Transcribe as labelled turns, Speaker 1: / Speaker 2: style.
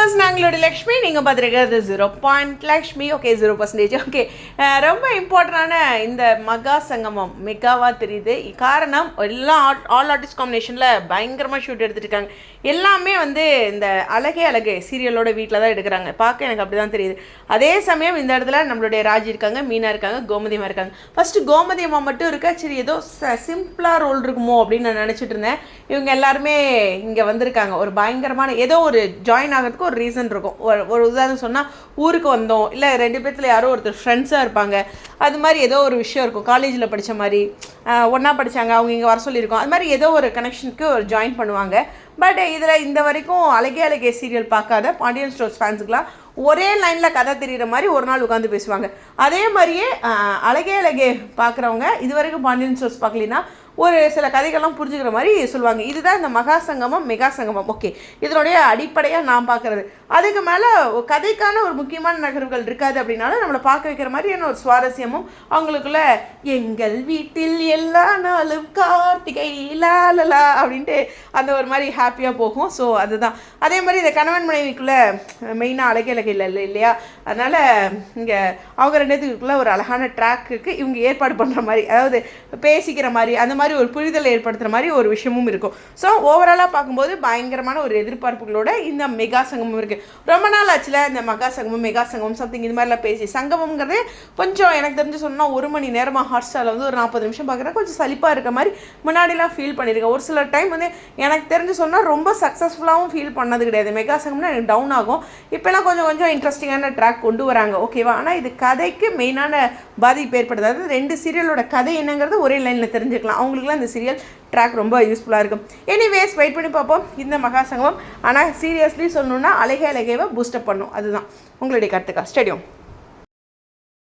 Speaker 1: Viewers, நாங்களுடைய Lakshmi, நீங்கள் பார்த்துருக்கிறது 0 Lakshmi. Okay, 0%. Okay, ரொம்ப இம்பார்ட்டண்டான இந்த மகா சங்கமம் மெகாவாக தெரியுது. காரணம் எல்லாம் ஆல் ஆர்டிஸ்ட் காம்பினேஷனில் பயங்கரமாக ஷூட் எடுத்துகிட்ருக்காங்க. எல்லாமே வந்து இந்த அழகே அழகு சீரியலோட வீட்டில் தான் எடுக்கிறாங்க. பார்க்க எனக்கு அப்படி தான் தெரியுது. அதே சமயம் இந்த இடத்துல நம்மளுடைய ராஜி இருக்காங்க, மீனா இருக்காங்க, கோமதியம்மா இருக்காங்க. ஃபஸ்ட்டு கோமதியம்மா மட்டும் இருக்கா, சரி ஏதோ சிம்பிளாக ரோல் இருக்குமோ அப்படின்னு நான் நினச்சிட்டு இருந்தேன். இவங்க எல்லாருமே இங்கே வந்திருக்காங்க. ஒரு பயங்கரமான ஏதோ ஒரு ஜாயின் ஆகிறதுக்கு ஒரு ரீசன் இருக்கும். ஒரு உதாரணம் சொன்னால், ஊருக்கு வந்தோம், இல்லை 2 பேர்த்தில் யாரோ ஒருத்தர் ஃப்ரெண்ட்ஸாக இருப்பாங்க. அது மாதிரி ஏதோ ஒரு விஷயம் இருக்கும். காலேஜில் படித்த மாதிரி ஒன்றா படித்தாங்க, அவங்க இங்கே வர சொல்லியிருக்கோம். அது மாதிரி ஏதோ ஒரு கனெக்ஷனுக்கு ஒரு ஜாயின் பண்ணுவாங்க. பட் இதில் இந்த வரைக்கும் அழகே அழகே சீரியல் பார்க்காத பாண்டியன் ஸ்டோர்ஸ் ஃபேன்ஸுக்கெலாம் ஒரே லைனில் கதை தெரிகிற மாதிரி ஒரு நாள் உட்காந்து பேசுவாங்க. அதே மாதிரியே அழகே அழகே பார்க்குறவங்க இது வரைக்கும் பாண்டியன் ஸ்டோர்ஸ் பார்க்கலின்னா ஒரு சில கதைகள்லாம் புரிஞ்சுக்கிற மாதிரி சொல்லுவாங்க. இதுதான் இந்த மகா சங்கமம் மெகா சங்கமம். ஓகே, இதனுடைய அடிப்படையாக நான் பார்க்குறது. அதுக்கு மேலே கதைக்கான ஒரு முக்கியமான நகர்வுகள் இருக்காது அப்படின்னாலும் நம்மளை பார்க்க வைக்கிற மாதிரியான ஒரு சுவாரஸ்யமும் அவங்களுக்குள்ள எங்கள் வீட்டில் எல்லா நாளும் கார்த்திகை லாலலா அப்படின்ட்டு அந்த ஒரு மாதிரி ஹாப்பியாக போகும். ஸோ அதுதான். அதே மாதிரி இந்த கணவன் மனைவிக்குள்ளே மெயினாக அழகே அழகே இல்லை இல்லையா? அதனால் இங்கே அவங்க 2 பேத்துக்குள்ளே ஒரு அழகான ட்ராக் இருக்குது. இவங்க ஏற்பாடு பண்ணுற மாதிரி, அதாவது பேசிக்கிற மாதிரி, அந்த மாதிரி ஒரு புரிதலை ஏற்படுத்துகிற மாதிரி ஒரு விஷயமும் இருக்கும். ஸோ ஓவராலாக பார்க்கும்போது பயங்கரமான ஒரு எதிர்பார்ப்புகளோட இந்த மெகா சங்கமம் இருக்குது. ரொம்ப நாள் ஆச்சுல இந்த மகா சங்கமம் மெகா சங்கமம் சம்திங் இது மாதிரிலாம் பேசி. சங்கமங்கிறது கொஞ்சம் எனக்கு தெரிஞ்சு சொன்னால் 1 மணி நேரமாக ஹாட்ஸ்டாரில் வந்து ஒரு 40 நிமிஷம் பார்க்குறேன். கொஞ்சம் சலிப்பாக இருக்க மாதிரி முன்னாடிலாம் ஃபீல் பண்ணியிருக்கேன். ஒரு சில டைம் வந்து எனக்கு தெரிஞ்சு சொன்னால் ரொம்ப சக்ஸஸ்ஃபுல்லாகவும் ஃபீல் பண்ணது கிடையாது. மெகா சங்கம்னா எனக்கு டவுன் ஆகும். இப்போலாம் கொஞ்சம் கொஞ்சம் இன்ட்ரெஸ்டிங்கான ட்ராக் கொண்டு வராங்க. ஓகேவா? ஆனால் இது கதைக்கு மெயினான பாதிப்பு ஏற்படுது. அதாவது 2 சீரியலோட கதை என்னங்கிறது ஒரே லைனில் தெரிஞ்சுக்கலாம். அவங்களுக்குலாம் இந்த சீரியல் ட்ராக் ரொம்ப யூஸ்ஃபுல்லாக இருக்கும். எனிவேஸ், வெயிட் பண்ணி பார்ப்போம் இந்த மகா சங்கமம். ஆனால் சீரியஸ்லி சொல்லணுன்னா அழகே அழகேவை பூஸ்டப் பண்ணும். அதுதான் உங்களுடைய கருத்துக்கா. ஸ்டேடியம்.